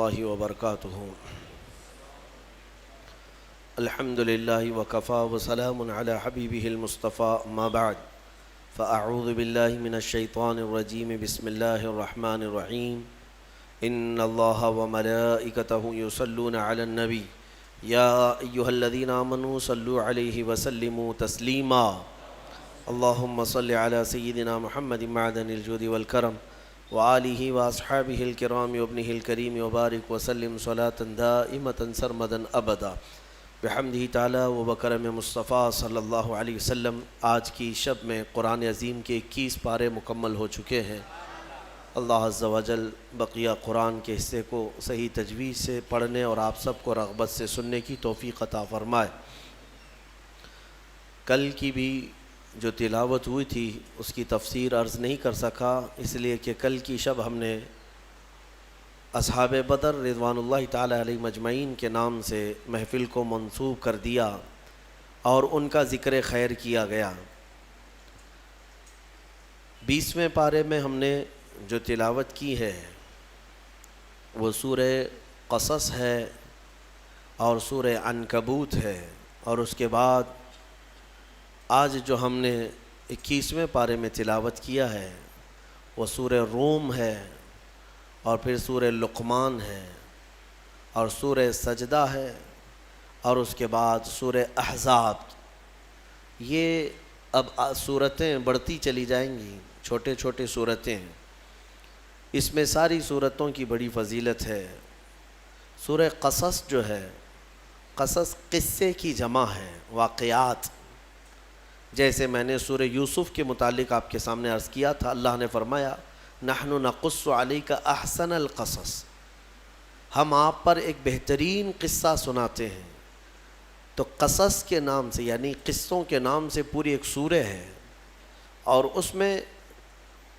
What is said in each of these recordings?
الله وبركاته. الحمد لله وكفى وسلام على حبيبه المصطفى. أما بعد فأعوذ بالله من الشيطان الرجيم. بسم الله الرحمن الرحيم. إن الله وملائكته يصلون على النبي يا أيها الذين آمنوا صلوا عليه وسلموا تسليما. اللهم صل على سيدنا محمد معدن الجود والكرم وآلہ وأصحابہ الکرام وابنہ الکریم وبارک وسلم صلاة دائمة سرمدا ابدا بحمدہ تعالی وبکرم مصطفیٰ صلی اللہ علیہ وسلم. آج کی شب میں قرآن عظیم کے 21 پارے مکمل ہو چکے ہیں. اللہ عز و جل بقیہ قرآن کے حصے کو صحیح تجوید سے پڑھنے اور آپ سب کو رغبت سے سننے کی توفیق عطا فرمائے. کل کی بھی جو تلاوت ہوئی تھی اس کی تفسیر عرض نہیں کر سکا، اس لیے کہ کل کی شب ہم نے اصحاب بدر رضوان اللہ تعالی علیہ مجمعین کے نام سے محفل کو منسوب کر دیا اور ان کا ذکر خیر کیا گیا. 20ویں پارے میں ہم نے جو تلاوت کی ہے وہ سورہ قصص ہے اور سورہ عنکبوت ہے، اور اس کے بعد آج جو ہم نے 21ویں پارے میں تلاوت کیا ہے وہ سورہ روم ہے، اور پھر سورہ لقمان ہے، اور سورہ سجدہ ہے، اور اس کے بعد سورہ احزاب. یہ اب سورتیں بڑھتی چلی جائیں گی، چھوٹے چھوٹے سورتیں. اس میں ساری سورتوں کی بڑی فضیلت ہے. سورہ قصص جو ہے، قصص قصے کی جمع ہے، واقعات. جیسے میں نے سورہ یوسف کے متعلق آپ کے سامنے عرض کیا تھا، اللہ نے فرمایا نحن نقص علیک احسن القصص، ہم آپ پر ایک بہترین قصہ سناتے ہیں. تو قصص کے نام سے یعنی قصوں کے نام سے پوری ایک سورہ ہے، اور اس میں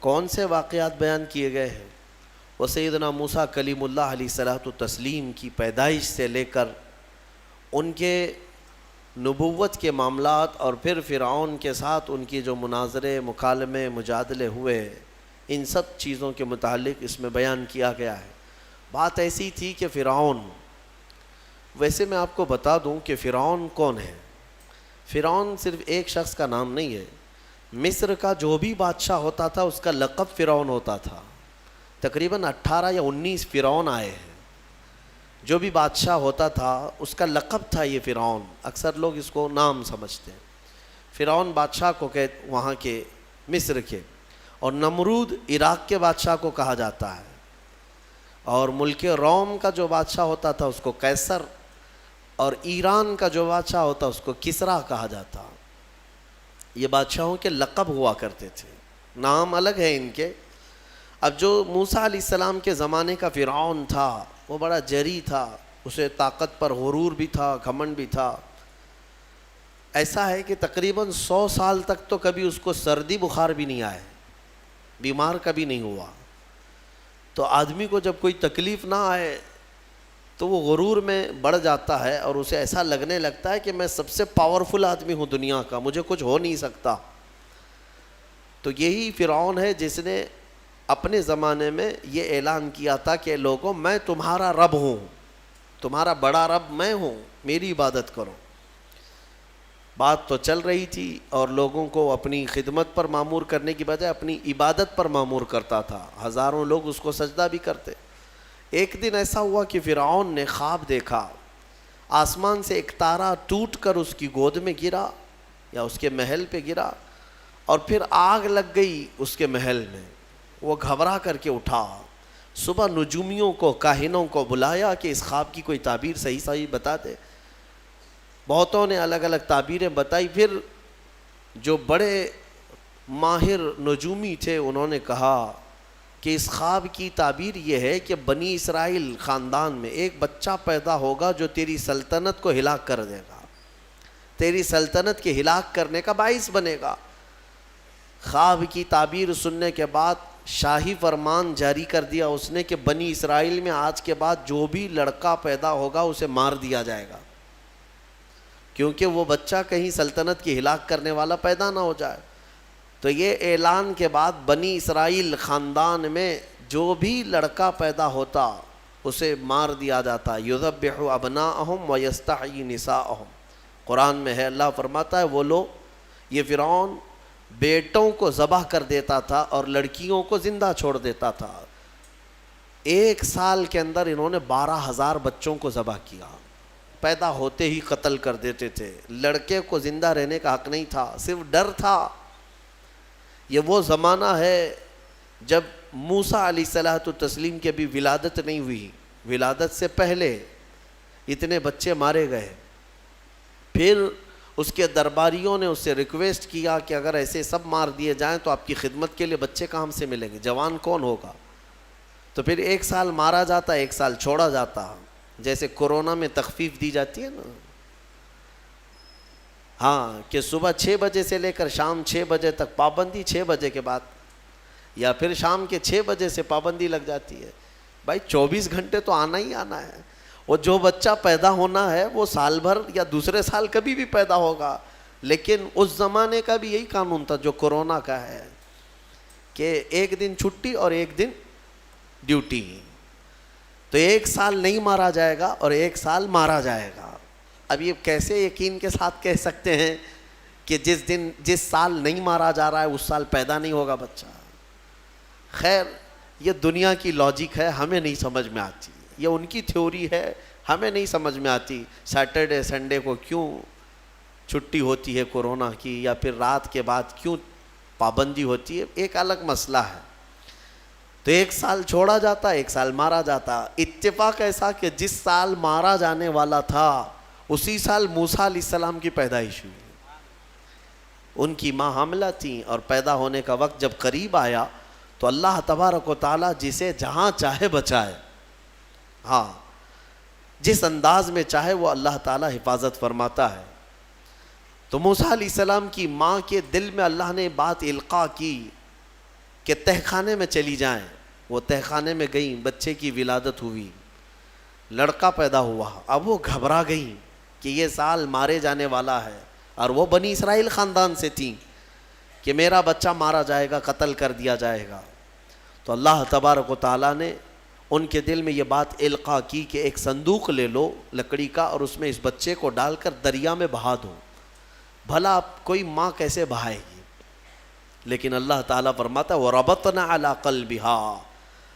کون سے واقعات بیان کیے گئے ہیں؟ وہ سیدنا موسیٰ کلیم اللہ علیہ الصلوۃ والتسلیم کی پیدائش سے لے کر ان کے نبوت کے معاملات، اور پھر فرعون کے ساتھ ان کی جو مناظرے، مکالمے، مجادلے ہوئے، ان سب چیزوں کے متعلق اس میں بیان کیا گیا ہے. بات ایسی تھی کہ فرعون، ویسے میں آپ کو بتا دوں کہ فرعون کون ہے. فرعون صرف ایک شخص کا نام نہیں ہے. مصر کا جو بھی بادشاہ ہوتا تھا اس کا لقب فرعون ہوتا تھا. تقریباً 18 یا 19 فرعون آئے ہیں. جو بھی بادشاہ ہوتا تھا اس کا لقب تھا یہ فرعون. اکثر لوگ اس کو نام سمجھتے ہیں. فرعون بادشاہ کو وہاں کے مصر کے، اور نمرود عراق کے بادشاہ کو کہا جاتا ہے، اور ملک روم کا جو بادشاہ ہوتا تھا اس کو قیصر، اور ایران کا جو بادشاہ ہوتا اس کو کسریٰ کہا جاتا. یہ بادشاہوں کے لقب ہوا کرتے تھے، نام الگ ہے ان کے. اب جو موسیٰ علیہ السلام کے زمانے کا فرعون تھا وہ بڑا جری تھا، اسے طاقت پر غرور بھی تھا، گھمنڈ بھی تھا. ایسا ہے کہ تقریباً 100 سال تک تو کبھی اس کو سردی بخار بھی نہیں آئے، بیمار کبھی نہیں ہوا. تو آدمی کو جب کوئی تکلیف نہ آئے تو وہ غرور میں بڑھ جاتا ہے، اور اسے ایسا لگنے لگتا ہے کہ میں سب سے پاورفل آدمی ہوں دنیا کا، مجھے کچھ ہو نہیں سکتا. تو یہی فرعون ہے جس نے اپنے زمانے میں یہ اعلان کیا تھا کہ لوگوں میں تمہارا رب ہوں، تمہارا بڑا رب میں ہوں، میری عبادت کرو. بات تو چل رہی تھی، اور لوگوں کو اپنی خدمت پر معمور کرنے کی بجائے اپنی عبادت پر معمور کرتا تھا. ہزاروں لوگ اس کو سجدہ بھی کرتے. ایک دن ایسا ہوا کہ فرعون نے خواب دیکھا، آسمان سے ایک تارا ٹوٹ کر اس کی گود میں گرا یا اس کے محل پہ گرا، اور پھر آگ لگ گئی اس کے محل میں. وہ گھبرا کر کے اٹھا. صبح نجومیوں کو، کاہنوں کو بلایا کہ اس خواب کی کوئی تعبیر صحیح بتا دے. بہتوں نے الگ الگ تعبیریں بتائی. پھر جو بڑے ماہر نجومی تھے انہوں نے کہا کہ اس خواب کی تعبیر یہ ہے کہ بنی اسرائیل خاندان میں ایک بچہ پیدا ہوگا جو تیری سلطنت کو ہلاک کر دے گا، تیری سلطنت کے ہلاک کرنے کا باعث بنے گا. خواب کی تعبیر سننے کے بعد شاہی فرمان جاری کر دیا اس نے کہ بنی اسرائیل میں آج کے بعد جو بھی لڑکا پیدا ہوگا اسے مار دیا جائے گا، کیونکہ وہ بچہ کہیں سلطنت کی ہلاک کرنے والا پیدا نہ ہو جائے. تو یہ اعلان کے بعد بنی اسرائیل خاندان میں جو بھی لڑکا پیدا ہوتا اسے مار دیا جاتا. یذبح ابناءہم ویستحیی نساءہم. قرآن میں ہے، اللہ فرماتا ہے وہ لوگ، یہ فرعون بیٹوں کو ذبح کر دیتا تھا اور لڑکیوں کو زندہ چھوڑ دیتا تھا. 1 سال کے اندر انہوں نے 12,000 بچوں کو ذبح کیا. پیدا ہوتے ہی قتل کر دیتے تھے. لڑکے کو زندہ رہنے کا حق نہیں تھا، صرف ڈر تھا. یہ وہ زمانہ ہے جب موسیٰ علیہ الصلوۃ والتسلیم کی بھی ولادت نہیں ہوئی، ولادت سے پہلے اتنے بچے مارے گئے. پھر اس کے درباریوں نے اس سے ریکویسٹ کیا کہ اگر ایسے سب مار دیے جائیں تو آپ کی خدمت کے لیے بچے کہاں سے ملیں گے، جوان کون ہوگا؟ تو پھر 1 سال مارا جاتا، 1 سال چھوڑا جاتا. جیسے کورونا میں تخفیف دی جاتی ہے نا، ہاں، کہ صبح 6 بجے سے لے کر شام 6 بجے تک پابندی، 6 بجے کے بعد، یا پھر شام کے 6 بجے سے پابندی لگ جاتی ہے. بھائی 24 گھنٹے تو آنا ہی آنا ہے. وہ جو بچہ پیدا ہونا ہے وہ سال بھر یا دوسرے سال کبھی بھی پیدا ہوگا. لیکن اس زمانے کا بھی یہی قانون تھا جو کورونا کا ہے، کہ 1 دن چھٹی اور 1 دن ڈیوٹی. تو 1 سال نہیں مارا جائے گا اور 1 سال مارا جائے گا. اب یہ کیسے یقین کے ساتھ کہہ سکتے ہیں کہ جس سال نہیں مارا جا رہا ہے اس سال پیدا نہیں ہوگا بچہ؟ خیر، یہ دنیا کی لاجک ہے، ہمیں نہیں سمجھ میں آتی. یہ ان کی تھیوری ہے، ہمیں نہیں سمجھ میں آتی. سیٹرڈے سنڈے کو کیوں چھٹی ہوتی ہے کورونا کی، یا پھر رات کے بعد کیوں پابندی ہوتی ہے، ایک الگ مسئلہ ہے. تو 1 سال چھوڑا جاتا، 1 سال مارا جاتا. اتفاق ایسا کہ جس سال مارا جانے والا تھا اسی سال موسیٰ علیہ السلام کی پیدائش ہوئی. ان کی ماں حاملہ تھیں اور پیدا ہونے کا وقت جب قریب آیا تو اللہ تبارک و تعالیٰ جسے جہاں چاہے بچائے، ہاں، جس انداز میں چاہے وہ اللہ تعالیٰ حفاظت فرماتا ہے. تو موسیٰ علیہ السلام کی ماں کے دل میں اللہ نے بات القاء کی کہ تہ خانے میں چلی جائیں. وہ تہ خانے میں گئیں، بچے کی ولادت ہوئی، لڑکا پیدا ہوا. اب وہ گھبرا گئیں کہ یہ سال مارے جانے والا ہے، اور وہ بنی اسرائیل خاندان سے تھیں کہ میرا بچہ مارا جائے گا، قتل کر دیا جائے گا. تو اللہ تبارک و تعالیٰ نے ان کے دل میں یہ بات القاء کی کہ ایک صندوق لے لو لکڑی کا، اور اس میں اس بچے کو ڈال کر دریا میں بہا دو. بھلا کوئی ماں کیسے بہائے گی؟ لیکن اللہ تعالیٰ فرماتا ہے وَرَبَطْنَا عَلَىٰ قَلْبِهَا،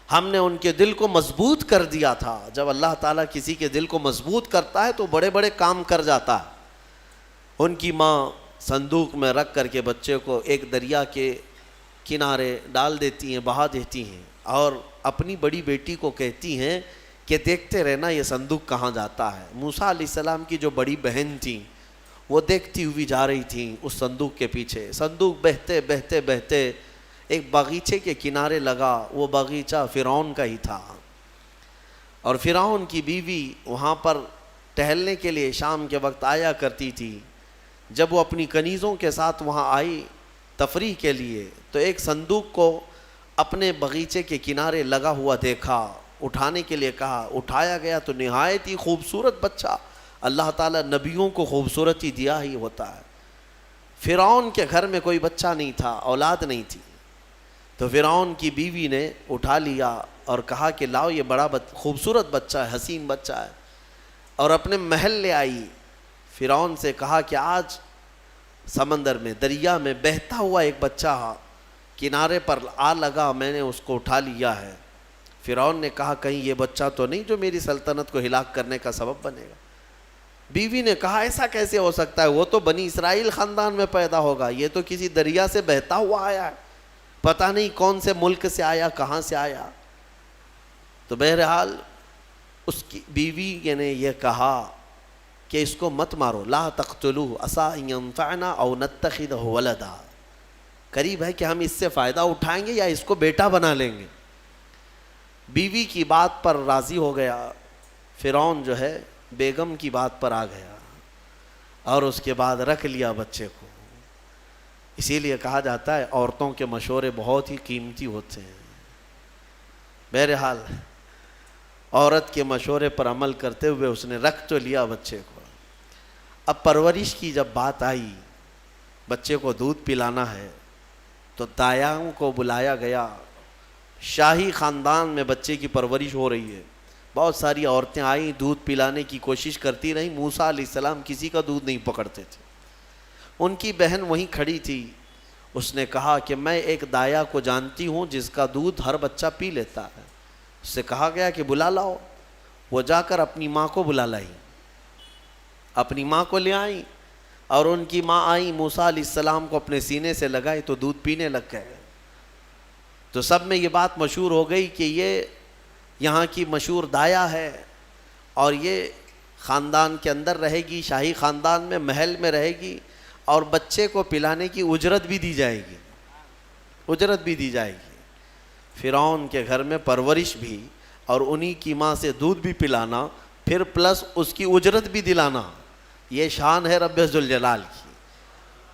ہم نے ان کے دل کو مضبوط کر دیا تھا. جب اللہ تعالیٰ کسی کے دل کو مضبوط کرتا ہے تو بڑے بڑے کام کر جاتا ہے. ان کی ماں صندوق میں رکھ کر کے بچے کو ایک دریا کے کنارے ڈال دیتی ہیں، بہا دیتی ہیں، اور اپنی بڑی بیٹی کو کہتی ہیں کہ دیکھتے رہنا یہ صندوق کہاں جاتا ہے. موسیٰ علیہ السلام کی جو بڑی بہن تھیں وہ دیکھتی ہوئی جا رہی تھیں اس صندوق کے پیچھے. صندوق بہتے بہتے بہتے ایک باغیچے کے کنارے لگا. وہ باغیچہ فرعون کا ہی تھا، اور فرعون کی بیوی وہاں پر ٹہلنے کے لیے شام کے وقت آیا کرتی تھی. جب وہ اپنی کنیزوں کے ساتھ وہاں آئی تفریح کے لیے تو ایک صندوق کو اپنے باغیچے کے کنارے لگا ہوا دیکھا. اٹھانے کے لیے کہا، اٹھایا گیا تو نہایت ہی خوبصورت بچہ. اللہ تعالیٰ نبیوں کو خوبصورتی دیا ہی ہوتا ہے. فرعون کے گھر میں کوئی بچہ نہیں تھا، اولاد نہیں تھی. تو فرعون کی بیوی نے اٹھا لیا اور کہا کہ لاؤ یہ بڑا خوبصورت بچہ ہے، حسین بچہ ہے، اور اپنے محل لے آئی. فرعون سے کہا کہ آج سمندر میں، دریا میں بہتا ہوا ایک بچہ کنارے پر آ لگا، میں نے اس کو اٹھا لیا ہے. فرعون نے کہا کہیں یہ بچہ تو نہیں جو میری سلطنت کو ہلاک کرنے کا سبب بنے گا. بیوی نے کہا ایسا کیسے ہو سکتا ہے، وہ تو بنی اسرائیل خاندان میں پیدا ہوگا، یہ تو کسی دریا سے بہتا ہوا آیا ہے، پتہ نہیں کون سے ملک سے آیا، کہاں سے آیا. تو بہرحال اس کی بیوی نے یہ کہا کہ اس کو مت مارو، لا تقتلوه عسى ان ينفعنا او نتخذه ولدا، قریب ہے کہ ہم اس سے فائدہ اٹھائیں گے یا اس کو بیٹا بنا لیں گے. بیوی کی بات پر راضی ہو گیا. فرعون جو ہے بیگم کی بات پر آ گیا اور اس کے بعد رکھ لیا بچے کو. اسی لیے کہا جاتا ہے عورتوں کے مشورے بہت ہی قیمتی ہوتے ہیں. بہرحال عورت کے مشورے پر عمل کرتے ہوئے اس نے رکھ تو لیا بچے کو. اب پرورش کی جب بات آئی، بچے کو دودھ پلانا ہے، تو دایاؤں کو بلایا گیا. شاہی خاندان میں بچے کی پرورش ہو رہی ہے، بہت ساری عورتیں آئیں، دودھ پلانے کی کوشش کرتی رہیں، موسیٰ علیہ السلام کسی کا دودھ نہیں پکڑتے تھے۔ ان کی بہن وہیں کھڑی تھی، اس نے کہا کہ میں ایک دایا کو جانتی ہوں جس کا دودھ ہر بچہ پی لیتا ہے۔ اس سے کہا گیا کہ بلا لاؤ۔ وہ جا کر اپنی ماں کو بلا لائی، اپنی ماں کو لے آئیں، اور ان کی ماں آئیں، موسیٰ علیہ السلام کو اپنے سینے سے لگائی تو دودھ پینے لگ گئے۔ تو سب میں یہ بات مشہور ہو گئی کہ یہ یہاں کی مشہور دایا ہے، اور یہ خاندان کے اندر رہے گی، شاہی خاندان میں، محل میں رہے گی، اور بچے کو پلانے کی اجرت بھی دی جائے گی، اجرت بھی دی جائے گی۔ فرعون کے گھر میں پرورش بھی، اور انہی کی ماں سے دودھ بھی پلانا، پھر پلس اس کی اجرت بھی دلانا، یہ شان ہے رب ذوالجلال کی۔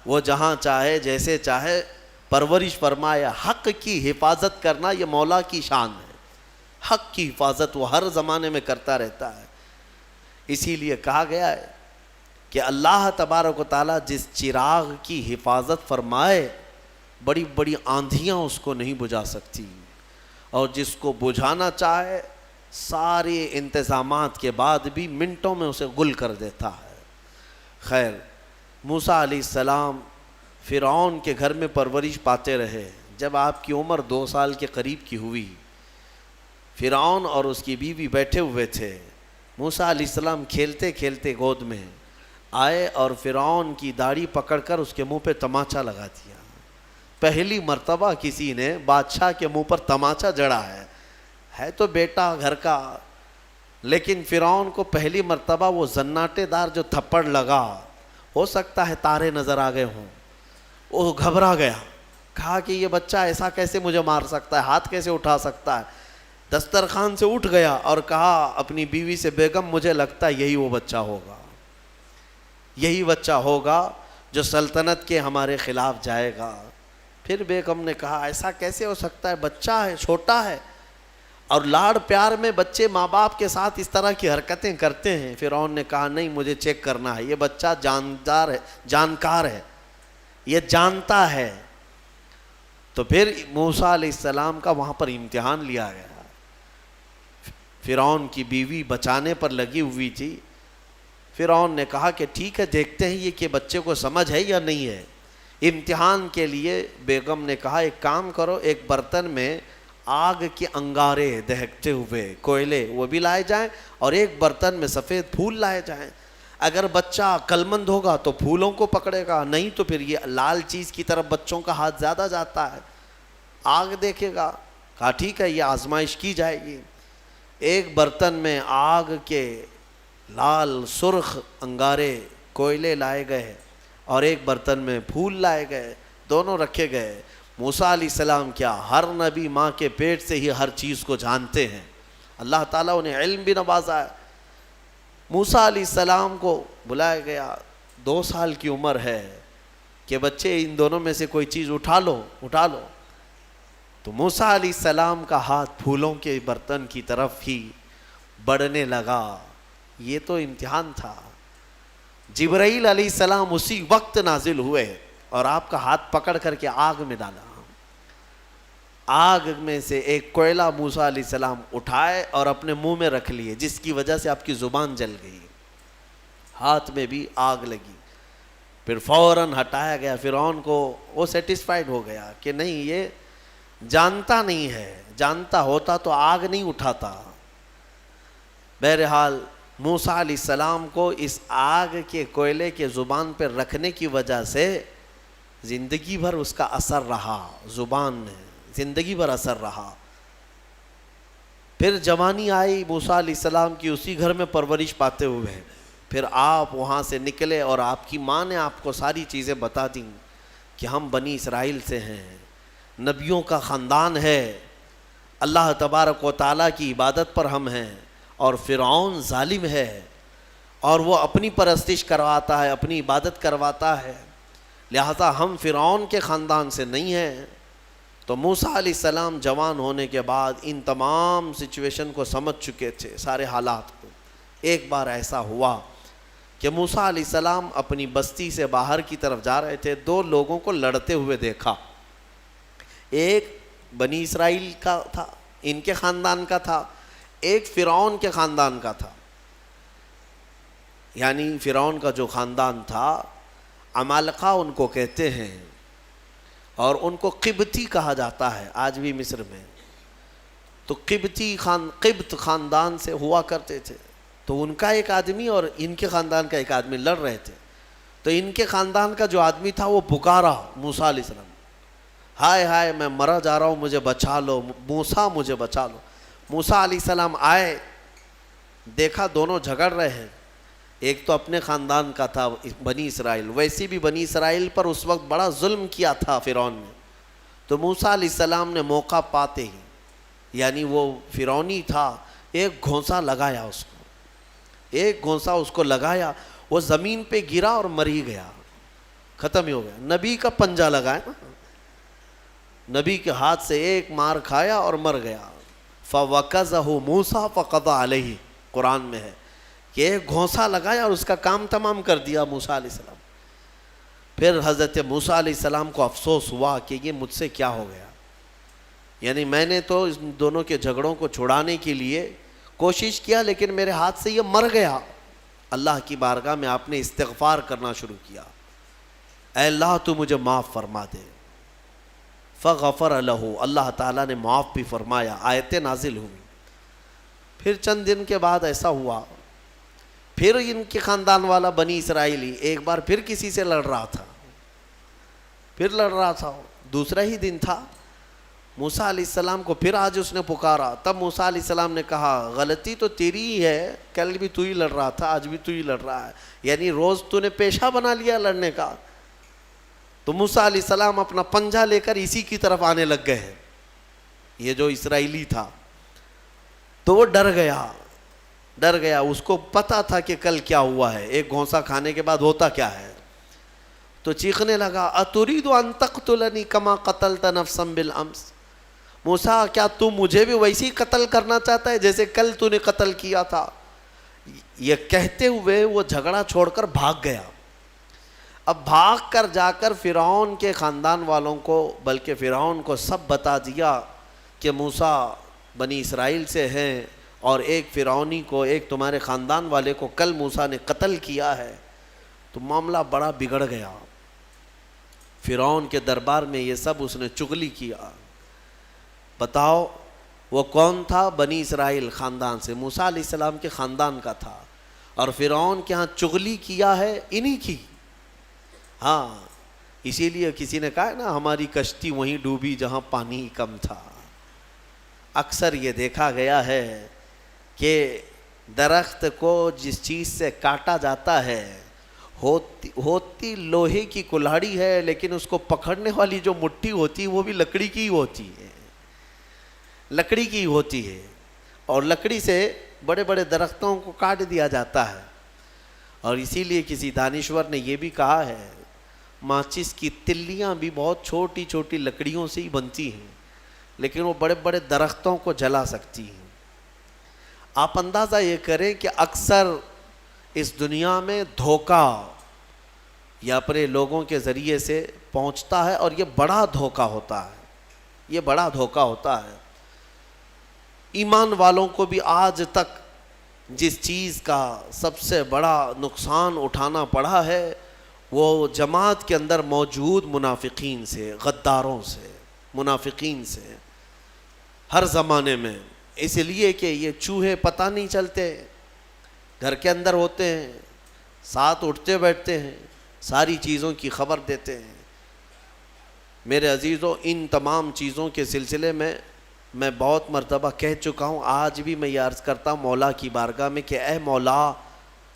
وہ جہاں چاہے جیسے چاہے پرورش فرمائے، حق کی حفاظت کرنا یہ مولا کی شان ہے۔ حق کی حفاظت وہ ہر زمانے میں کرتا رہتا ہے۔ اسی لیے کہا گیا ہے کہ اللہ تبارک و تعالیٰ جس چراغ کی حفاظت فرمائے، بڑی بڑی آندھیاں اس کو نہیں بجھا سکتی، اور جس کو بجھانا چاہے سارے انتظامات کے بعد بھی منٹوں میں اسے گل کر دیتا ہے۔ خیر، موسیٰ علیہ السلام فرعون کے گھر میں پرورش پاتے رہے۔ جب آپ کی عمر 2 سال کے قریب کی ہوئی، فرعون اور اس کی بیوی بیٹھے ہوئے تھے، موسیٰ علیہ السلام کھیلتے کھیلتے گود میں آئے اور فرعون کی داڑھی پکڑ کر اس کے منہ پہ تماچا لگا دیا۔ پہلی مرتبہ کسی نے بادشاہ کے منہ پر تماچا جڑا ہے تو بیٹا گھر کا، لیکن فرعون کو پہلی مرتبہ وہ زناٹے دار جو تھپڑ لگا، ہو سکتا ہے تارے نظر آ گئے ہوں، وہ گھبرا گیا، کہا کہ یہ بچہ ایسا کیسے مجھے مار سکتا ہے، ہاتھ کیسے اٹھا سکتا ہے۔ دسترخوان سے اٹھ گیا اور کہا اپنی بیوی سے، بیگم مجھے لگتا ہے یہی وہ بچہ ہوگا، یہی بچہ ہوگا جو سلطنت کے ہمارے خلاف جائے گا۔ پھر بیگم نے کہا ایسا کیسے ہو سکتا ہے، بچہ ہے، چھوٹا ہے، اور لاڑ پیار میں بچے ماں باپ کے ساتھ اس طرح کی حرکتیں کرتے ہیں۔ فرعون نے کہا نہیں، مجھے چیک کرنا ہے، یہ بچہ جاندار ہے، جانکار ہے، یہ جانتا ہے۔ تو پھر موسیٰ علیہ السلام کا وہاں پر امتحان لیا گیا۔ فرعون کی بیوی بچانے پر لگی ہوئی تھی۔ فرعون نے کہا کہ ٹھیک ہے، دیکھتے ہیں یہ کہ بچے کو سمجھ ہے یا نہیں ہے۔ امتحان کے لیے بیگم نے کہا ایک کام کرو، ایک برتن میں آگ کے انگارے دہکتے ہوئے کوئلے وہ بھی لائے جائیں، اور ایک برتن میں سفید پھول لائے جائیں۔ اگر بچہ عقل مند ہوگا تو پھولوں کو پکڑے گا، نہیں تو پھر یہ لال چیز کی طرف بچوں کا ہاتھ زیادہ جاتا ہے، آگ دیکھے گا۔ کہا ٹھیک ہے، یہ آزمائش کی جائے گی۔ ایک برتن میں آگ کے لال سرخ انگارے کوئلے لائے گئے، اور ایک برتن میں پھول لائے گئے، دونوں رکھے گئے۔ موسیٰ علیہ السلام کیا، ہر نبی ماں کے پیٹ سے ہی ہر چیز کو جانتے ہیں، اللہ تعالیٰ انہیں علم بھی نوازا ہے۔ موسیٰ علیہ السلام کو بلایا گیا، 2 سال کی عمر ہے کہ بچے ان دونوں میں سے کوئی چیز اٹھا لو۔ تو موسیٰ علیہ السلام کا ہاتھ پھولوں کے برتن کی طرف ہی بڑھنے لگا۔ یہ تو امتحان تھا۔ جبرائیل علیہ السلام اسی وقت نازل ہوئے اور آپ کا ہاتھ پکڑ کر کے آگ میں ڈالا۔ آگ میں سے ایک کوئلہ موسیٰ علیہ السلام اٹھائے اور اپنے منہ میں رکھ لیے، جس کی وجہ سے آپ کی زبان جل گئی، ہاتھ میں بھی آگ لگی۔ پھر فوراً ہٹایا گیا۔ فرعون کو وہ سیٹسفائیڈ ہو گیا کہ نہیں، یہ جانتا نہیں ہے، جانتا ہوتا تو آگ نہیں اٹھاتا۔ بہرحال موسیٰ علیہ السلام کو اس آگ کے کوئلے کے زبان پر رکھنے کی وجہ سے زندگی بھر اس کا اثر رہا، زبان میں زندگی بھر اثر رہا۔ پھر جوانی آئی موسیٰ علیہ السلام کی، اسی گھر میں پرورش پاتے ہوئے۔ پھر آپ وہاں سے نکلے اور آپ کی ماں نے آپ کو ساری چیزیں بتا دیں کہ ہم بنی اسرائیل سے ہیں، نبیوں کا خاندان ہے، اللہ تبارک و تعالیٰ کی عبادت پر ہم ہیں، اور فرعون ظالم ہے اور وہ اپنی پرستش کرواتا ہے، اپنی عبادت کرواتا ہے، لہذا ہم فرعون کے خاندان سے نہیں ہیں۔ تو موسیٰ علیہ السلام جوان ہونے کے بعد ان تمام سچویشن کو سمجھ چکے تھے، سارے حالات کو۔ ایک بار ایسا ہوا کہ موسیٰ علیہ السلام اپنی بستی سے باہر کی طرف جا رہے تھے، 2 لوگوں کو لڑتے ہوئے دیکھا۔ ایک بنی اسرائیل کا تھا، ان کے خاندان کا تھا، ایک فرعون کے خاندان کا تھا، یعنی فرعون کا جو خاندان تھا، عمالقہ ان کو کہتے ہیں، اور ان کو قبطی کہا جاتا ہے آج بھی مصر میں. تو قبط خاندان سے ہوا کرتے تھے. تو ان کا ایک آدمی اور ان کے خاندان کا ایک آدمی لڑ رہے تھے. تو ان کے خاندان کا جو آدمی تھا وہ پکارا موسیٰ علیہ السلام، ہائے ہائے میں مرا جا رہا ہوں، مجھے بچا لو موسیٰ، مجھے بچا لو. موسیٰ علیہ السلام آئے، دیکھا دونوں جھگڑ رہے ہیں. ایک تو اپنے خاندان کا تھا بنی اسرائیل، ویسی بھی بنی اسرائیل پر اس وقت بڑا ظلم کیا تھا فرعون نے. تو موسیٰ علیہ السلام نے موقع پاتے ہی، یعنی وہ فرعونی تھا، ایک گھونسا لگایا اس کو، ایک گھونسا اس کو لگایا، وہ زمین پہ گرا اور مر ہی گیا، ختم ہی ہو گیا. نبی کا پنجہ لگایا نا، نبی کے ہاتھ سے ایک مار کھایا اور مر گیا. فَوَكَزَهُ مُوسَىٰ فَقَضَىٰ عَلَيْهِ، قرآن میں ہے کہ ایک گھونسا لگایا اور اس کا کام تمام کر دیا موسیٰ علیہ السلام. پھر حضرت موسیٰ علیہ السلام کو افسوس ہوا کہ یہ مجھ سے کیا ہو گیا، یعنی میں نے تو اس دونوں کے جھگڑوں کو چھڑانے کے لیے کوشش کیا لیکن میرے ہاتھ سے یہ مر گیا. اللہ کی بارگاہ میں آپ نے استغفار کرنا شروع کیا، اے اللہ تو مجھے معاف فرما دے. فغفر لہ، اللہ تعالیٰ نے معاف بھی فرمایا، آیتیں نازل ہوئی. پھر چند دن کے بعد ایسا ہوا، پھر ان کے خاندان والا بنی اسرائیلی ایک بار پھر کسی سے لڑ رہا تھا، دوسرا ہی دن تھا. موسیٰ علیہ السلام کو پھر آج اس نے پکارا. تب موسیٰ علیہ السلام نے کہا غلطی تو تیری ہی ہے، کل بھی تو ہی لڑ رہا تھا، آج بھی تو ہی لڑ رہا ہے، یعنی روز تو نے پیشہ بنا لیا لڑنے کا. تو موسیٰ علیہ السلام اپنا پنجہ لے کر اسی کی طرف آنے لگ گئے ہیں، یہ جو اسرائیلی تھا. تو وہ ڈر گیا، اس کو پتا تھا کہ کل کیا ہوا ہے، ایک گھونسا کھانے کے بعد ہوتا کیا ہے. تو چیخنے لگا، اتريد ان تقتلني كما قتلت نفسا بالامس، موسیٰ کیا تو مجھے بھی ویسے ہی قتل کرنا چاہتا ہے جیسے کل تو نے قتل کیا تھا. یہ کہتے ہوئے وہ جھگڑا چھوڑ کر بھاگ گیا. اب بھاگ کر جا کر فرعون کے خاندان والوں کو، بلکہ فرعون کو سب بتا دیا کہ موسیٰ بنی اسرائیل سے ہیں، اور ایک فرعونی کو، ایک تمہارے خاندان والے کو کل موسیٰ نے قتل کیا ہے. تو معاملہ بڑا بگڑ گیا. فرعون کے دربار میں یہ سب اس نے چغلی کیا. بتاؤ وہ کون تھا؟ بنی اسرائیل خاندان سے، موسیٰ علیہ السلام کے خاندان کا تھا، اور فرعون کے ہاں چغلی کیا ہے انہی کی. ہاں، اسی لیے کسی نے کہا ہے نا، ہماری کشتی وہیں ڈوبی جہاں پانی کم تھا. اکثر یہ دیکھا گیا ہے کہ درخت کو جس چیز سے کاٹا جاتا ہے ہوتی لوہے کی کلاڑی ہے، لیکن اس کو پکڑنے والی جو مٹھی ہوتی ہے وہ بھی لکڑی کی ہوتی ہے، لکڑی کی ہوتی ہے. اور لکڑی سے بڑے بڑے درختوں کو کاٹ دیا جاتا ہے. اور اسی لیے کسی دانشور نے یہ بھی کہا ہے، ماچس کی تلیاں بھی بہت چھوٹی چھوٹی لکڑیوں سے ہی بنتی ہیں، لیکن وہ بڑے بڑے درختوں کو جلا سکتی ہیں. آپ اندازہ یہ کریں کہ اکثر اس دنیا میں دھوکہ یا اپنے لوگوں کے ذریعے سے پہنچتا ہے، اور یہ بڑا دھوکہ ہوتا ہے، یہ بڑا دھوکہ ہوتا ہے. ایمان والوں کو بھی آج تک جس چیز کا سب سے بڑا نقصان اٹھانا پڑا ہے وہ جماعت کے اندر موجود منافقین سے، غداروں سے، منافقین سے، ہر زمانے میں. اس لیے کہ یہ چوہے پتہ نہیں چلتے، گھر کے اندر ہوتے ہیں، ساتھ اٹھتے بیٹھتے ہیں، ساری چیزوں کی خبر دیتے ہیں. میرے عزیزوں، ان تمام چیزوں کے سلسلے میں بہت مرتبہ کہہ چکا ہوں، آج بھی میں یہ عرض کرتا ہوں مولا کی بارگاہ میں کہ اے مولا،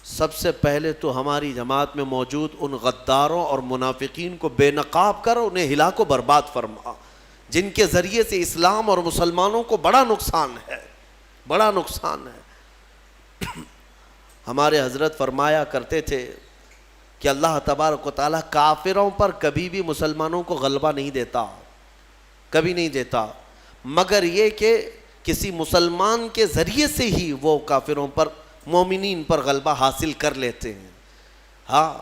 سب سے پہلے تو ہماری جماعت میں موجود ان غداروں اور منافقین کو بے نقاب کر انہیں ہلاک و برباد فرما، جن کے ذریعے سے اسلام اور مسلمانوں کو بڑا نقصان ہے، بڑا نقصان ہے. ہمارے حضرت فرمایا کرتے تھے کہ اللہ تبارک و تعالیٰ کافروں پر کبھی بھی مسلمانوں کو غلبہ نہیں دیتا، کبھی نہیں دیتا، مگر یہ کہ کسی مسلمان کے ذریعے سے ہی وہ کافروں پر، مومنین پر غلبہ حاصل کر لیتے ہیں. ہاں،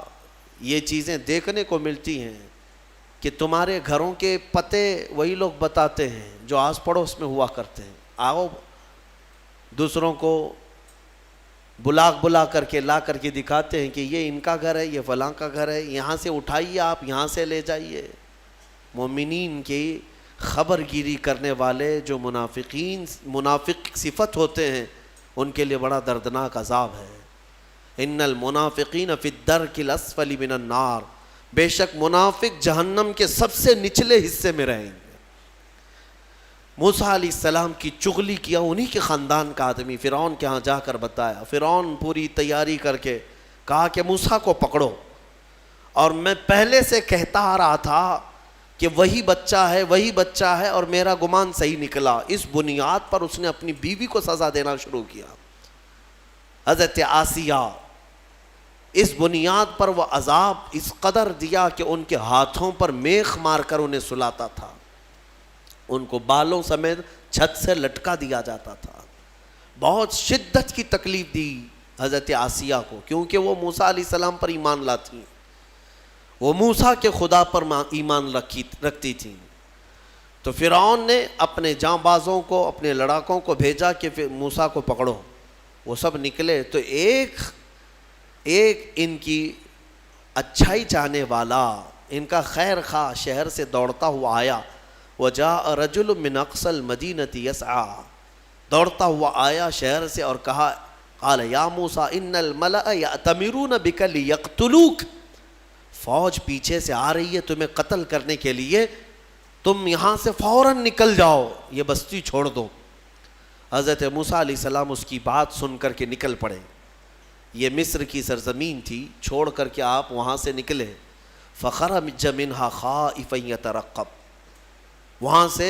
یہ چیزیں دیکھنے کو ملتی ہیں کہ تمہارے گھروں کے پتے وہی لوگ بتاتے ہیں جو آس پڑوس میں ہوا کرتے ہیں. آؤ دوسروں کو بلا کر کے لا کر کے دکھاتے ہیں کہ یہ ان کا گھر ہے، یہ فلاں کا گھر ہے، یہاں سے اٹھائیے، آپ یہاں سے لے جائیے۔ مومنین کی خبر گیری کرنے والے جو منافق صفت ہوتے ہیں، ان کے لیے بڑا دردناک عذاب ہے۔ ان المنافقین فی الدرک الاسفل من النار، بے شک منافق جہنم کے سب سے نچلے حصے میں رہیں گے۔ موسیٰ علیہ السلام کی چغلی کیا انہی کے خاندان کا آدمی فرعون کے ہاں جا کر بتایا۔ فرعون پوری تیاری کر کے کہا کہ موسیٰ کو پکڑو، اور میں پہلے سے کہتا آ رہا تھا کہ وہی بچہ ہے اور میرا گمان صحیح نکلا۔ اس بنیاد پر اس نے اپنی بیوی کو سزا دینا شروع کیا، حضرت آسیہ۔ اس بنیاد پر وہ عذاب اس قدر دیا کہ ان کے ہاتھوں پر میخ مار کر انہیں سلاتا تھا، ان کو بالوں سمیت چھت سے لٹکا دیا جاتا تھا۔ بہت شدت کی تکلیف دی حضرت آسیہ کو، کیونکہ وہ موسیٰ علیہ السلام پر ایمان لاتی، وہ موسیٰ کے خدا پر ایمان رکھتی تھیں۔ تو فرعون نے اپنے جاں بازوں کو، اپنے لڑاکوں کو بھیجا کہ موسیٰ کو پکڑو۔ وہ سب نکلے تو ایک ان کی اچھائی چاہنے والا، ان کا خیر خواہ شہر سے دوڑتا ہوا آیا۔ وجاء رجل من اقصى المدینة یسعی، دوڑتا ہوا آیا شہر سے اور کہا، قال یا موسیٰ ان الملأ یأتمرون بک لیقتلوک، فوج پیچھے سے آ رہی ہے تمہیں قتل کرنے کے لیے، تم یہاں سے فوراً نکل جاؤ، یہ بستی چھوڑ دو۔ حضرت موسیٰ علیہ السلام اس کی بات سن کر کے نکل پڑے۔ یہ مصر کی سرزمین تھی، چھوڑ کر کے آپ وہاں سے نکلے۔ فخرج منہا خائفا یترقب، وہاں سے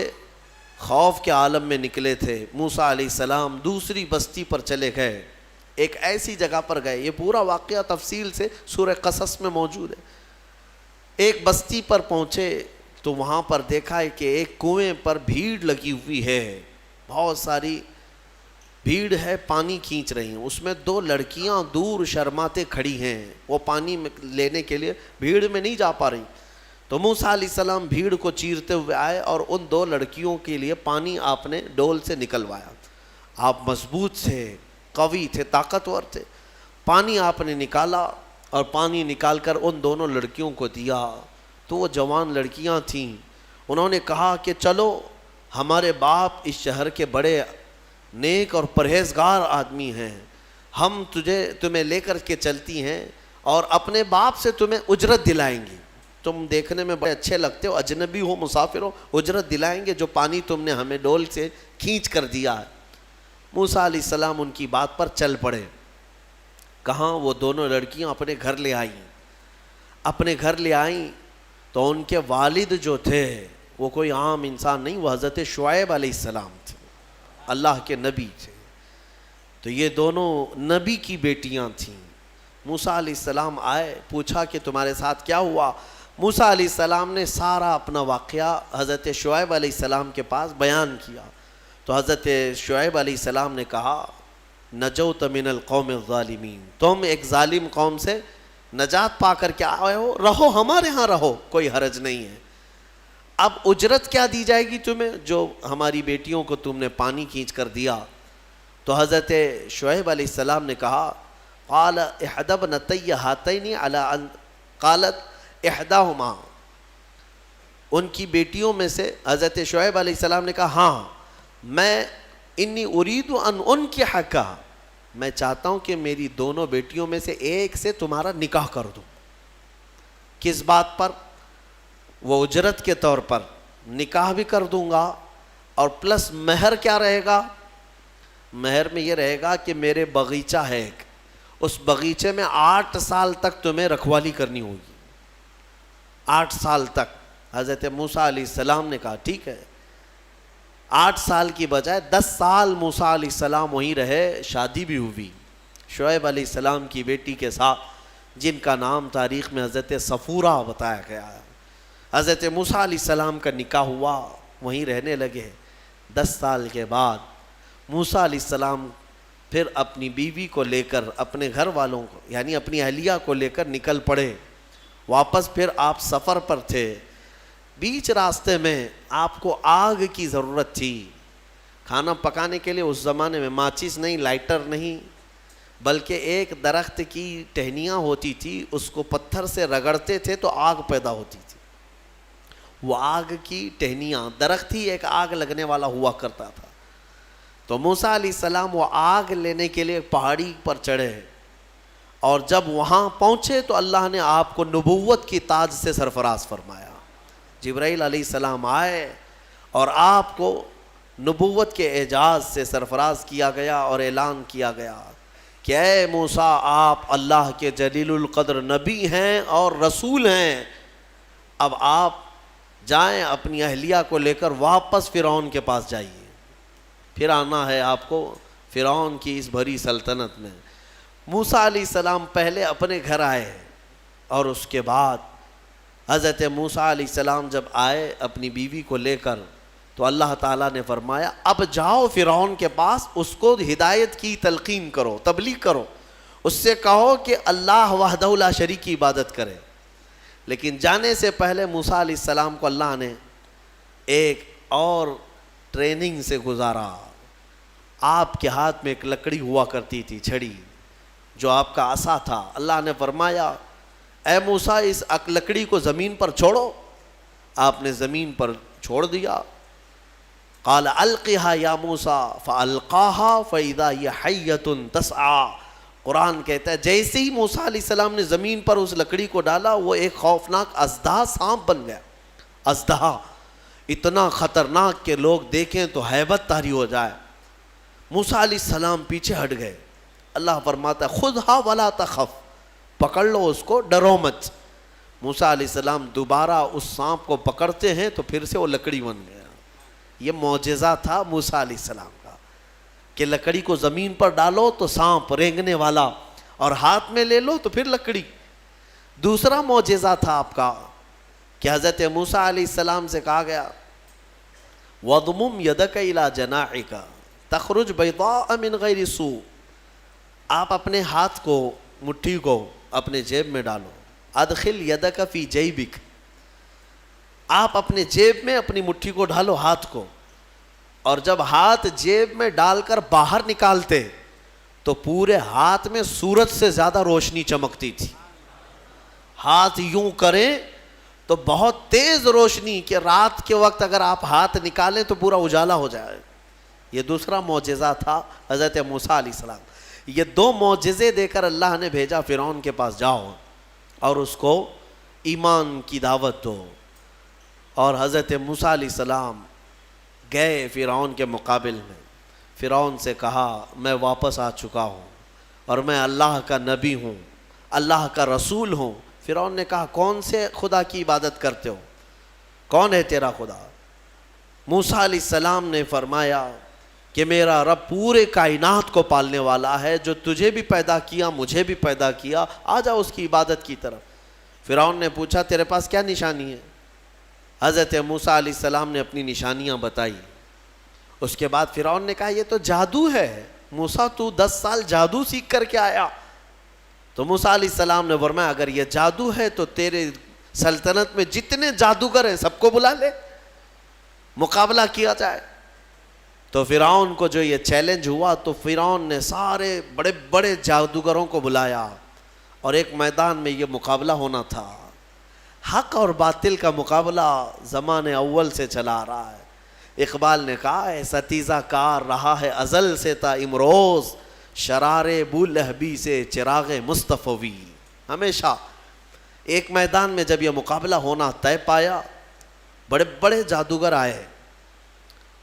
خوف کے عالم میں نکلے تھے۔ موسیٰ علیہ السلام دوسری بستی پر چلے گئے، ایک ایسی جگہ پر گئے، یہ پورا واقعہ تفصیل سے سورہ قصص میں موجود ہے۔ ایک بستی پر پہنچے تو وہاں پر دیکھا ہے کہ ایک کنویں پر بھیڑ لگی ہوئی ہے، بہت ساری بھیڑ ہے، پانی کھینچ رہی ہیں۔ اس میں دو لڑکیاں دور شرماتے کھڑی ہیں، وہ پانی میں لینے کے لیے بھیڑ میں نہیں جا پا رہی۔ تو موسیٰ علیہ السلام بھیڑ کو چیرتے ہوئے آئے اور ان دو لڑکیوں کے لیے پانی آپ نے ڈول سے نکلوایا۔ آپ مضبوط تھے، قوی تھے، طاقتور تھے۔ پانی آپ نے نکالا اور پانی نکال کر ان دونوں لڑکیوں کو دیا۔ تو وہ جوان لڑکیاں تھیں، انہوں نے کہا کہ چلو، ہمارے باپ اس شہر کے بڑے نیک اور پرہیزگار آدمی ہیں، ہم تمہیں لے کر کے چلتی ہیں اور اپنے باپ سے تمہیں اجرت دلائیں گی۔ تم دیکھنے میں بڑے اچھے لگتے ہو، اجنبی ہو، مسافر ہو، اجرت دلائیں گے جو پانی تم نے ہمیں ڈول سے کھینچ کر دیا ہے۔ موسیٰ علیہ السلام ان کی بات پر چل پڑے۔ کہاں وہ دونوں لڑکیاں اپنے گھر لے آئیں۔ اپنے گھر لے آئیں تو ان کے والد جو تھے وہ کوئی عام انسان نہیں، وہ حضرت شعیب علیہ السلام تھے، اللہ کے نبی تھے۔ تو یہ دونوں نبی کی بیٹیاں تھیں۔ موسیٰ علیہ السلام آئے، پوچھا کہ تمہارے ساتھ کیا ہوا؟ موسیٰ علیہ السلام نے سارا اپنا واقعہ حضرت شعیب علیہ السلام کے پاس بیان کیا۔ تو حضرت شعیب علیہ السلام نے کہا، نجوت من القوم الظالمین، تم ایک ظالم قوم سے نجات پا کر کے آئے ہو، رہو ہمارے ہاں، رہو، کوئی حرج نہیں ہے۔ اب اجرت کیا دی جائے گی تمہیں جو ہماری بیٹیوں کو تم نے پانی کھینچ کر دیا؟ تو حضرت شعیب علیہ السلام نے کہا، قال احدى ابنتي هاتين على ان قالت احداهما، ان کی بیٹیوں میں سے حضرت شعیب علیہ السلام نے کہا، ہاں میں انی اريد ان انكحك، میں چاہتا ہوں کہ میری دونوں بیٹیوں میں سے ایک سے تمہارا نکاح کر دوں۔ کس بات پر؟ وہ اجرت کے طور پر نکاح بھی کر دوں گا، اور پلس مہر کیا رہے گا؟ مہر میں یہ رہے گا کہ میرے باغیچہ ہے ایک، اس باغیچے میں 8 سال تک تمہیں رکھوالی کرنی ہوگی، 8 سال تک۔ حضرت موسیٰ علیہ السلام نے کہا ٹھیک ہے۔ 8 سال کی بجائے 10 سال موسیٰ علیہ السلام وہیں رہے، شادی بھی ہوئی شعیب علیہ السلام کی بیٹی کے ساتھ، جن کا نام تاریخ میں حضرت صفورہ بتایا گیا ہے۔ حضرت موسیٰ علیہ السلام کا نکاح ہوا، وہیں رہنے لگے۔ 10 سال کے بعد موسیٰ علیہ السلام پھر اپنی بیوی کو لے کر، اپنے گھر والوں کو یعنی اپنی اہلیہ کو لے کر نکل پڑے۔ واپس پھر آپ سفر پر تھے، بیچ راستے میں آپ کو آگ کی ضرورت تھی۔ کھانا پکانے کے لیے اس زمانے میں ماچس نہیں، لائٹر نہیں، بلکہ ایک درخت کی ٹہنیاں ہوتی تھی، اس کو پتھر سے رگڑتے تھے تو آگ پیدا ہوتی تھی. وہ آگ کی ٹہنیاں، درخت ہی ایک آگ لگنے والا ہوا کرتا تھا. تو موسیٰ علیہ السلام وہ آگ لینے کے لیے پہاڑی پر چڑھے، اور جب وہاں پہنچے تو اللہ نے آپ کو نبوت کی تاج سے سرفراز فرمایا. جبرائیل علیہ السلام آئے اور آپ کو نبوت کے اعجاز سے سرفراز کیا گیا اور اعلان کیا گیا کہ اے موسیٰ، آپ اللہ کے جلیل القدر نبی ہیں اور رسول ہیں. اب آپ جائیں، اپنی اہلیہ کو لے کر واپس فرعون کے پاس جائیے، پھر آنا ہے آپ کو فرعون کی اس بھری سلطنت میں. موسیٰ علیہ السلام پہلے اپنے گھر آئے، اور اس کے بعد حضرت موسیٰ علیہ السلام جب آئے اپنی بیوی کو لے کر، تو اللہ تعالیٰ نے فرمایا اب جاؤ فرعون کے پاس، اس کو ہدایت کی تلقین کرو، تبلیغ کرو، اس سے کہو کہ اللہ وحدہ لا شریک کی عبادت کرے. لیکن جانے سے پہلے موسیٰ علیہ السلام کو اللہ نے ایک اور ٹریننگ سے گزارا. آپ کے ہاتھ میں ایک لکڑی ہوا کرتی تھی، چھڑی، جو آپ کا عصا تھا. اللہ نے فرمایا اے موسیٰ، اس لکڑی کو زمین پر چھوڑو. آپ نے زمین پر چھوڑ دیا. قال القها یا موسیٰ فالقاها فاذا هي حیۃ تسعى. قرآن کہتا ہے جیسے ہی موسیٰ علیہ السلام نے زمین پر اس لکڑی کو ڈالا، وہ ایک خوفناک اژدہا سانپ بن گیا. اژدہا اتنا خطرناک کہ لوگ دیکھیں تو ہیبت طاری ہو جائے. موسیٰ علیہ السلام پیچھے ہٹ گئے. اللہ فرماتا ہے خذھا ولا تخف، پکڑ لو اس کو، ڈرو مت. موسیٰ علیہ السلام دوبارہ اس سانپ کو پکڑتے ہیں تو پھر سے وہ لکڑی بن گیا. یہ معجزہ تھا موسیٰ علیہ السلام کا کہ لکڑی کو زمین پر ڈالو تو سانپ رینگنے والا، اور ہاتھ میں لے لو تو پھر لکڑی. دوسرا معجزہ تھا آپ کا کہ حضرت موسیٰ علیہ السلام سے کہا گیا وَضْمُمْ يَدَكَ إِلَى جَنَاحِكَ تَخْرُجْ بَيْضَاءَ مِنْ غَيْرِ سُوءٍ. آپ اپنے ہاتھ کو، مٹھی کو اپنے جیب میں ڈالو. ادخل یدک فی جیبک. آپ اپنے جیب میں اپنی مٹھی کو ڈالو، ہاتھ کو، اور جب ہاتھ جیب میں ڈال کر باہر نکالتے تو پورے ہاتھ میں سورج سے زیادہ روشنی چمکتی تھی. ہاتھ یوں کریں تو بہت تیز روشنی کہ رات کے وقت اگر آپ ہاتھ نکالیں تو پورا اجالا ہو جائے. یہ دوسرا معجزہ تھا حضرت موسیٰ علیہ السلام. یہ دو معجزے دے کر اللہ نے بھیجا فرعون کے پاس، جاؤ اور اس کو ایمان کی دعوت دو. اور حضرت موسیٰ علیہ السلام گئے فرعون کے مقابل میں. فرعون سے کہا میں واپس آ چکا ہوں اور میں اللہ کا نبی ہوں، اللہ کا رسول ہوں. فرعون نے کہا کون سے خدا کی عبادت کرتے ہو، کون ہے تیرا خدا؟ موسیٰ علیہ السلام نے فرمایا کہ میرا رب پورے کائنات کو پالنے والا ہے، جو تجھے بھی پیدا کیا مجھے بھی پیدا کیا، آ جا اس کی عبادت کی طرف. فرعون نے پوچھا تیرے پاس کیا نشانی ہے؟ حضرت موسیٰ علیہ السلام نے اپنی نشانیاں بتائی. اس کے بعد فرعون نے کہا یہ تو جادو ہے، موسیٰ تو 10 سال جادو سیکھ کر کے آیا. تو موسیٰ علیہ السلام نے فرمایا اگر یہ جادو ہے تو تیرے سلطنت میں جتنے جادوگر ہیں سب کو بلا لے، مقابلہ کیا جائے. تو فرعون کو جو یہ چیلنج ہوا تو فرعون نے سارے بڑے بڑے جادوگروں کو بلایا اور ایک میدان میں یہ مقابلہ ہونا تھا. حق اور باطل کا مقابلہ زمانے اول سے چلا آ رہا ہے. اقبال نے کہا ہے ستیزہ کار رہا ہے ازل سے تا امروز، شرار بولہبی سے چراغ مصطفی. ہمیشہ ایک میدان میں جب یہ مقابلہ ہونا طے پایا، بڑے بڑے جادوگر آئے.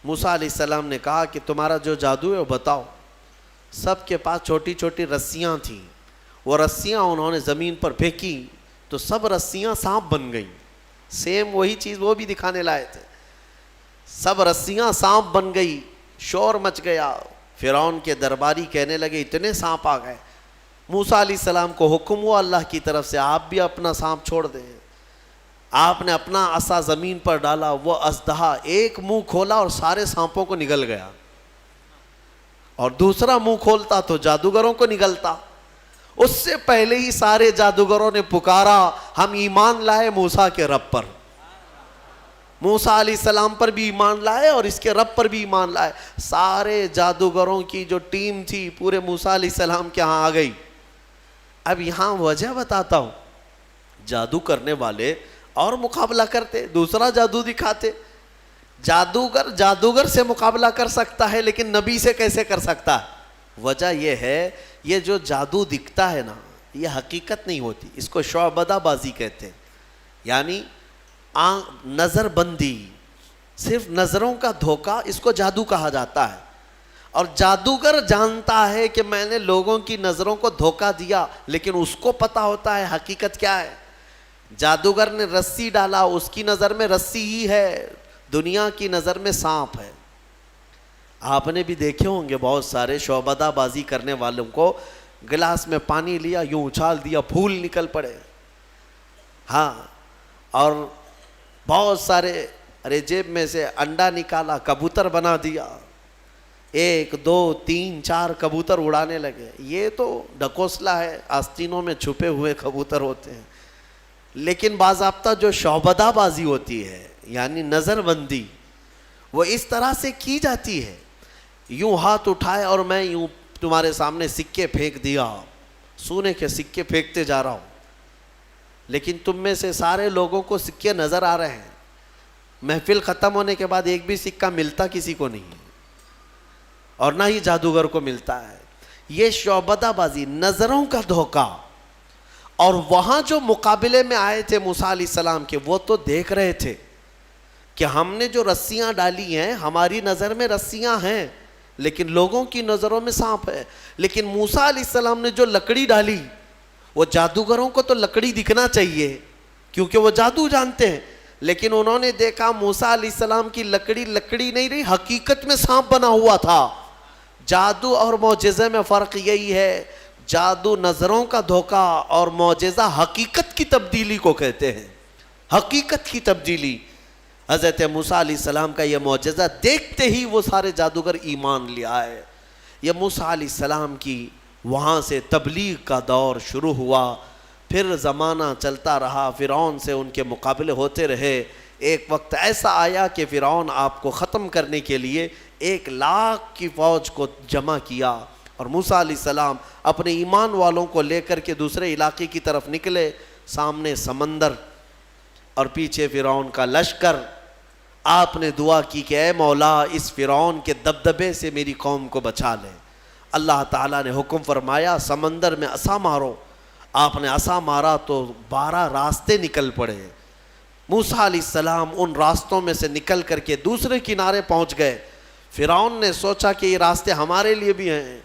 موسیٰ علیہ السلام نے کہا کہ تمہارا جو جادو ہے وہ بتاؤ. سب کے پاس چھوٹی چھوٹی رسیاں تھیں. وہ رسیاں انہوں نے زمین پر پھینکی تو سب رسیاں سانپ بن گئیں. سیم وہی چیز وہ بھی دکھانے لائے تھے. سب رسیاں سانپ بن گئی. شور مچ گیا. فرعون کے درباری کہنے لگے اتنے سانپ آ گئے. موسیٰ علیہ السلام کو حکم ہوا اللہ کی طرف سے آپ بھی اپنا سانپ چھوڑ دیں. آپ نے اپنا عصا زمین پر ڈالا. وہ اژدہا ایک منہ کھولا اور سارے سانپوں کو نگل گیا، اور دوسرا منہ کھولتا تو جادوگروں کو نگلتا. اس سے پہلے ہی سارے جادوگروں نے پکارا ہم ایمان لائے موسیٰ کے رب پر. موسیٰ علیہ السلام پر بھی ایمان لائے اور اس کے رب پر بھی ایمان لائے. سارے جادوگروں کی جو ٹیم تھی پورے موسیٰ علیہ السلام کے ہاں آ گئی. اب یہاں وجہ بتاتا ہوں. جادو کرنے والے اور مقابلہ کرتے, دوسرا جادو دکھاتے. جادوگر سے مقابلہ کر سکتا ہے لیکن نبی سے کیسے کر سکتا ہے؟ وجہ یہ ہے, یہ جو جادو دکھتا ہے نا, یہ حقیقت نہیں ہوتی. اس کو شعبدہ بازی کہتے ہیں, یعنی نظر بندی, صرف نظروں کا دھوکہ, اس کو جادو کہا جاتا ہے. اور جادوگر جانتا ہے کہ میں نے لوگوں کی نظروں کو دھوکہ دیا, لیکن اس کو پتا ہوتا ہے حقیقت کیا ہے. جادوگر نے رسی ڈالا, اس کی نظر میں رسی ہی ہے, دنیا کی نظر میں سانپ ہے. آپ نے بھی دیکھے ہوں گے بہت سارے شعبدہ بازی کرنے والوں کو, گلاس میں پانی لیا, یوں اچھال دیا, پھول نکل پڑے. ہاں, اور بہت سارے, ارے جیب میں سے انڈا نکالا, کبوتر بنا دیا, 1 2 3 4 کبوتر اڑانے لگے. یہ تو ڈھکوسلا ہے, آستینوں میں چھپے ہوئے کبوتر ہوتے ہیں. لیکن باضابطہ جو شعبدہ بازی ہوتی ہے, یعنی نظر بندی, وہ اس طرح سے کی جاتی ہے. یوں ہاتھ اٹھائے اور میں یوں تمہارے سامنے سکے پھینک دیا, سونے کے سکے پھینکتے جا رہا ہوں, لیکن تم میں سے سارے لوگوں کو سکے نظر آ رہے ہیں. محفل ختم ہونے کے بعد ایک بھی سکہ ملتا کسی کو نہیں, اور نہ ہی جادوگر کو ملتا ہے. یہ شعبدہ بازی, نظروں کا دھوکہ. اور وہاں جو مقابلے میں آئے تھے موسیٰ علیہ السلام کے, وہ تو دیکھ رہے تھے کہ ہم نے جو رسیاں ڈالی ہیں, ہماری نظر میں رسیاں ہیں لیکن لوگوں کی نظروں میں سانپ ہے. لیکن موسیٰ علیہ السلام نے جو لکڑی ڈالی, وہ جادوگروں کو تو لکڑی دکھنا چاہیے کیونکہ وہ جادو جانتے ہیں, لیکن انہوں نے دیکھا موسیٰ علیہ السلام کی لکڑی لکڑی نہیں رہی, حقیقت میں سانپ بنا ہوا تھا. جادو اور معجزے میں فرق یہی ہے, جادو نظروں کا دھوکہ اور معجزہ حقیقت کی تبدیلی کو کہتے ہیں. حقیقت کی تبدیلی. حضرت موسیٰ علیہ السلام کا یہ معجزہ دیکھتے ہی وہ سارے جادوگر ایمان لے آئے. یہ موسیٰ علیہ السلام کی وہاں سے تبلیغ کا دور شروع ہوا. پھر زمانہ چلتا رہا, فرعون سے ان کے مقابلے ہوتے رہے. ایک وقت ایسا آیا کہ فرعون آپ کو ختم کرنے کے لیے 1,00,000 کی فوج کو جمع کیا, اور موسیٰ علیہ السلام اپنے ایمان والوں کو لے کر کے دوسرے علاقے کی طرف نکلے. سامنے سمندر اور پیچھے فرعون کا لشکر. آپ نے دعا کی کہ اے مولا, اس فرعون کے دبدبے سے میری قوم کو بچا لے. اللہ تعالیٰ نے حکم فرمایا سمندر میں عصا مارو. آپ نے عصا مارا تو 12 راستے نکل پڑے. موسیٰ علیہ السلام ان راستوں میں سے نکل کر کے دوسرے کنارے پہنچ گئے. فرعون نے سوچا کہ یہ راستے ہمارے لیے بھی ہیں.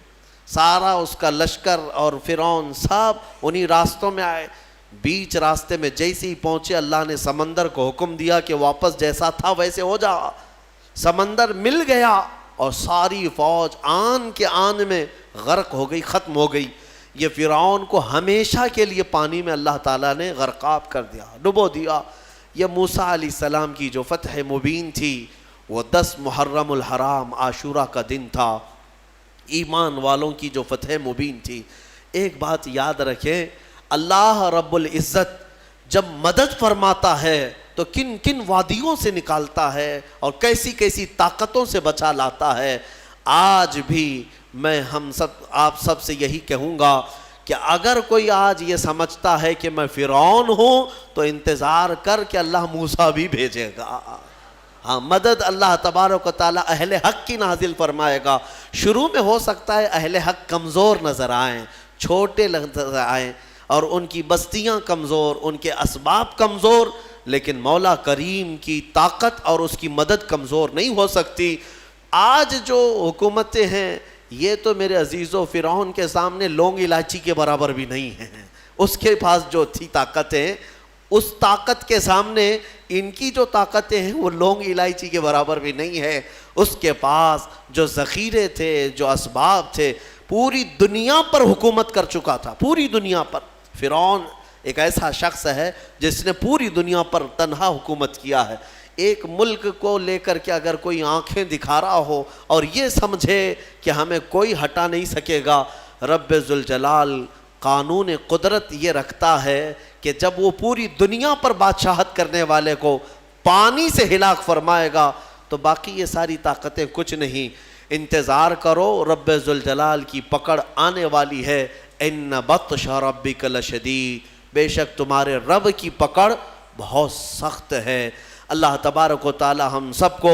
سارا اس کا لشکر اور فرعون سب انہی راستوں میں آئے. بیچ راستے میں جیسے ہی پہنچے, اللہ نے سمندر کو حکم دیا کہ واپس جیسا تھا ویسے ہو جا. سمندر مل گیا اور ساری فوج آن کے آن میں غرق ہو گئی, ختم ہو گئی. یہ فرعون کو ہمیشہ کے لیے پانی میں اللہ تعالیٰ نے غرقاب کر دیا, ڈبو دیا. یہ موسیٰ علیہ السلام کی جو فتح مبین تھی, وہ 10 محرم الحرام عاشورہ کا دن تھا. ایمان والوں کی جو فتح مبین تھی. ایک بات یاد رکھیں, اللہ رب العزت جب مدد فرماتا ہے تو کن کن وادیوں سے نکالتا ہے اور کیسی کیسی طاقتوں سے بچا لاتا ہے. آج بھی میں آپ سب سے یہی کہوں گا کہ اگر کوئی آج یہ سمجھتا ہے کہ میں فرعون ہوں تو انتظار کر کہ اللہ موسیٰ بھی بھیجے گا. ہاں, مدد اللہ تبارک و تعالیٰ اہل حق کی نازل فرمائے گا. شروع میں ہو سکتا ہے اہل حق کمزور نظر آئیں, چھوٹے نظر آئیں, اور ان کی بستیاں کمزور, ان کے اسباب کمزور, لیکن مولا کریم کی طاقت اور اس کی مدد کمزور نہیں ہو سکتی. آج جو حکومتیں ہیں یہ تو میرے عزیزو فرعون کے سامنے لونگ الائچی کے برابر بھی نہیں ہیں. اس کے پاس جو تھی طاقتیں, اس طاقت کے سامنے ان کی جو طاقتیں ہیں وہ لونگ الائچی کے برابر بھی نہیں ہے. اس کے پاس جو ذخیرے تھے, جو اسباب تھے, پوری دنیا پر حکومت کر چکا تھا, پوری دنیا پر. فرعون ایک ایسا شخص ہے جس نے پوری دنیا پر تنہا حکومت کیا ہے. ایک ملک کو لے کر کے اگر کوئی آنکھیں دکھا رہا ہو اور یہ سمجھے کہ ہمیں کوئی ہٹا نہیں سکے گا, رب ذوالجلال قانون قدرت یہ رکھتا ہے کہ جب وہ پوری دنیا پر بادشاہت کرنے والے کو پانی سے ہلاک فرمائے گا تو باقی یہ ساری طاقتیں کچھ نہیں. انتظار کرو، رب ذوالجلال کی پکڑ آنے والی ہے. ان بطش ربک لشدید، بے شک تمہارے رب کی پکڑ بہت سخت ہے. اللہ تبارک و تعالی ہم سب کو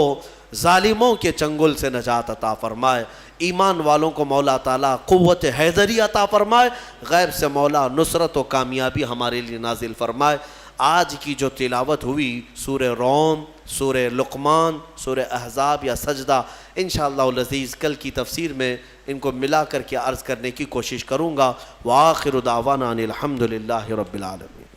ظالموں کے چنگل سے نجات عطا فرمائے. ایمان والوں کو مولا تعالیٰ قوت حیدری عطا فرمائے. غیب سے مولا نصرت و کامیابی ہمارے لیے نازل فرمائے. آج کی جو تلاوت ہوئی سورہ روم، سورہ لقمان، سورہ احزاب یا سجدہ، انشاءاللہ العزیز کل کی تفسیر میں ان کو ملا کر کے عرض کرنے کی کوشش کروں گا. وآخر دعوانا ان الحمدللہ رب العالمین.